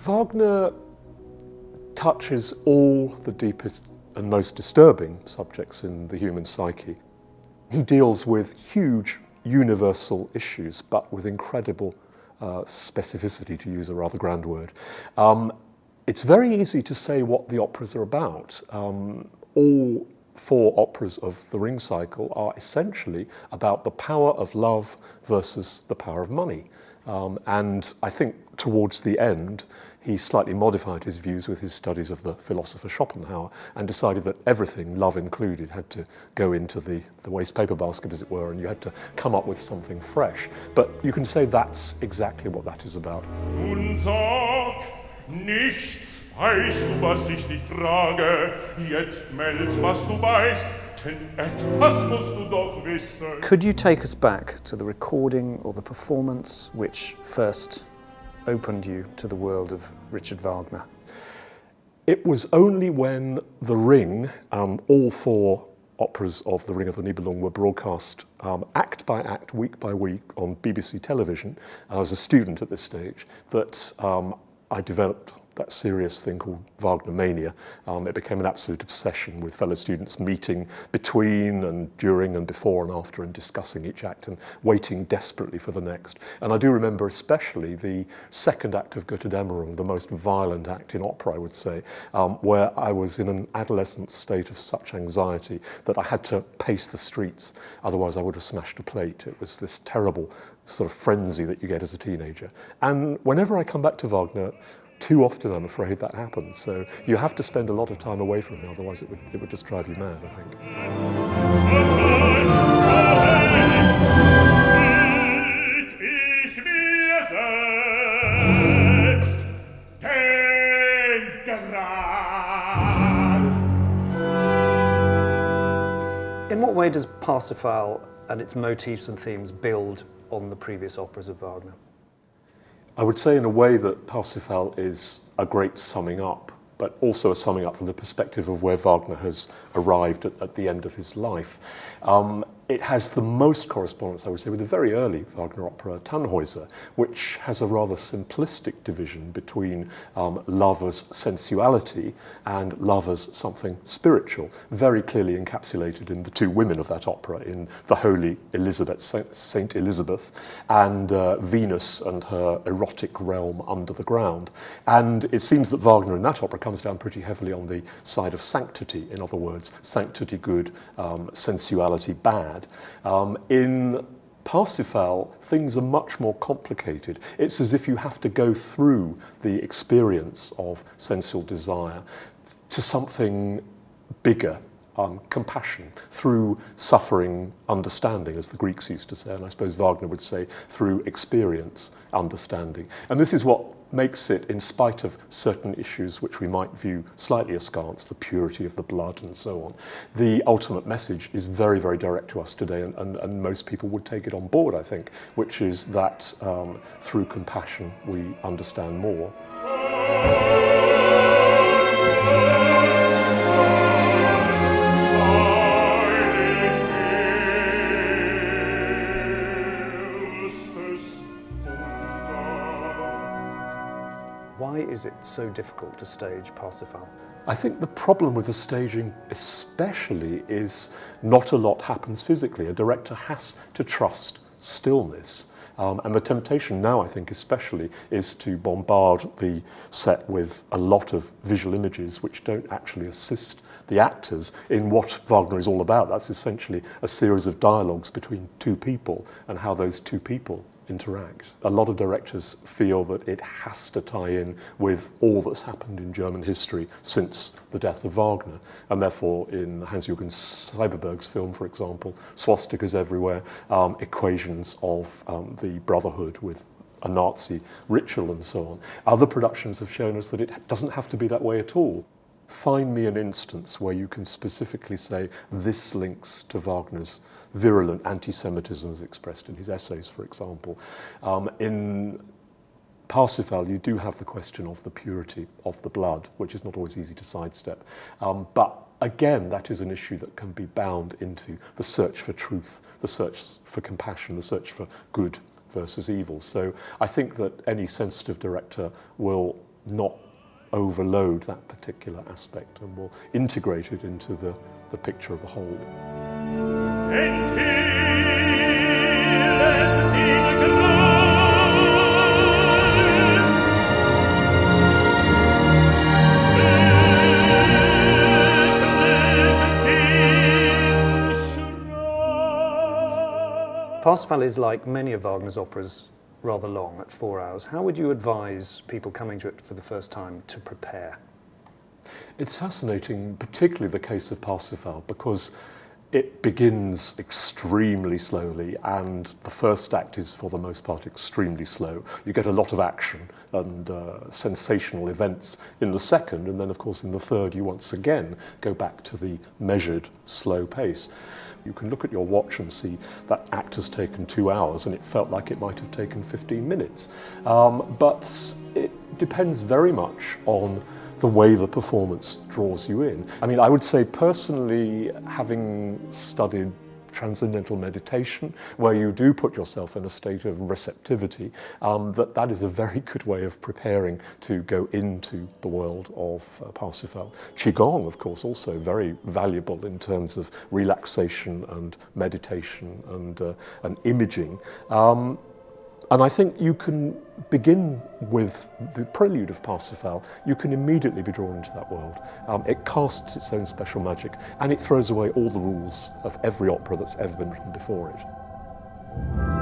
Wagner touches all the deepest and most disturbing subjects in the human psyche. He deals with huge universal issues, but with incredible specificity, to use a rather grand word. It's very easy to say what the operas are about. All four operas of the Ring cycle are essentially about the power of love versus the power of money. And I think towards the end, he slightly modified his views with his studies of the philosopher Schopenhauer and decided that everything, love included, had to go into the waste paper basket, as it were, and you had to come up with something fresh. But you can say that's exactly what that is about. Nichts weißt du, was ich dich frage, jetzt meld, was du weißt, denn etwas musst du doch wissen. Could you take us back to the recording or the performance which first opened you to the world of Richard Wagner? It was only when The Ring, all four operas of The Ring of the Nibelung, were broadcast act by act, week by week on BBC television. I was a student at this stage that I developed that serious thing called Wagner mania. It became an absolute obsession with fellow students meeting between and during and before and after and discussing each act and waiting desperately for the next. And I do remember especially the second act of Götterdämmerung, the most violent act in opera, I would say, where I was in an adolescent state of such anxiety that I had to pace the streets, otherwise I would have smashed a plate. It was this terrible sort of frenzy that you get as a teenager. And whenever I come back to Wagner, too often, I'm afraid, that happens. So you have to spend a lot of time away from him, otherwise it would just drive you mad, I think. In what way does Parsifal and its motifs and themes build on the previous operas of Wagner? I would say in a way that Parsifal is a great summing up, but also a summing up from the perspective of where Wagner has arrived at the end of his life. It has the most correspondence, I would say, with the very early Wagner opera, Tannhäuser, which has a rather simplistic division between love as sensuality and love as something spiritual, very clearly encapsulated in the two women of that opera, in the holy Elizabeth, Saint Elizabeth, and Venus and her erotic realm under the ground. And it seems that Wagner in that opera comes down pretty heavily on the side of sanctity, in other words, sanctity good, sensuality bad. In Parsifal, things are much more complicated. It's as if you have to go through the experience of sensual desire to something bigger, compassion, through suffering, understanding, as the Greeks used to say, and I suppose Wagner would say through experience, understanding. And this is what makes it, in spite of certain issues which we might view slightly askance, the purity of the blood and so on, the ultimate message is very, very direct to us today, and most people would take it on board, I think, which is that through compassion we understand more. Why is it so difficult to stage Parsifal? I think the problem with the staging especially is not a lot happens physically. A director has to trust stillness. And the temptation now, I think especially, is to bombard the set with a lot of visual images which don't actually assist the actors in what Wagner is all about. That's essentially a series of dialogues between two people and how those two people interact. A lot of directors feel that it has to tie in with all that's happened in German history since the death of Wagner, and therefore in Hans-Jürgen Seiberberg's film, for example, swastikas everywhere, equations of the brotherhood with a Nazi ritual and so on. Other productions have shown us that it doesn't have to be that way at all. Find me an instance where you can specifically say this links to Wagner's virulent anti-Semitism as expressed in his essays, for example. In Parsifal, you do have the question of the purity of the blood, which is not always easy to sidestep. But again, that is an issue that can be bound into the search for truth, the search for compassion, the search for good versus evil. So I think that any sensitive director will not overload that particular aspect and will integrate it into the picture of the whole. Parsifal is, like many of Wagner's operas, rather long, at 4 hours. How would you advise people coming to it for the first time to prepare? It's fascinating, particularly the case of Parsifal, because it begins extremely slowly, and the first act is, for the most part, extremely slow. You get a lot of action and sensational events in the second, and then, of course, in the third, you once again go back to the measured, slow pace. You can look at your watch and see that act has taken 2 hours, and it felt like it might have taken 15 minutes. But it depends very much on the way the performance draws you in. I mean, I would say personally, having studied transcendental meditation, where you do put yourself in a state of receptivity, that is a very good way of preparing to go into the world of Parsifal. Qigong, of course, also very valuable in terms of relaxation and meditation and imaging. And I think you can begin with the prelude of Parsifal. You can immediately be drawn into that world. It casts its own special magic, and it throws away all the rules of every opera that's ever been written before it.